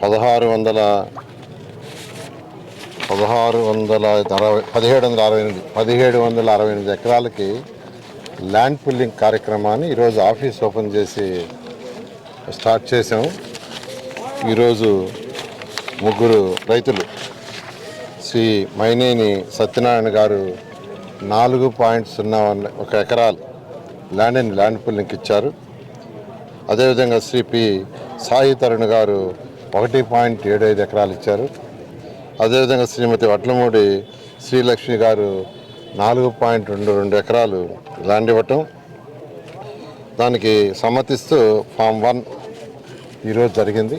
1768 ఎకరాలకి land pulling కార్యక్రమాన్ని ఈరోజు ఆఫీస్ ఓపెన్ చేసి స్టార్ట్ చేసాము. ఈరోజు ముగ్గురు రైతులు శ్రీ మైనేని సత్యనారాయణ గారు 4.01 ఎకరాలు ల్యాండ్ పుల్లింగ్కి ఇచ్చారు. అదేవిధంగా శ్రీ పి సాయి తరుణ్ గారు 1.75 ఎకరాలు ఇచ్చారు. అదేవిధంగా శ్రీమతి వడ్లమూడి శ్రీలక్ష్మి గారు 4.22 ఎకరాలు ల్యాండ్ ఇవ్వటం, దానికి సమ్మతిస్తూ ఫామ్ 1 ఈరోజు జరిగింది.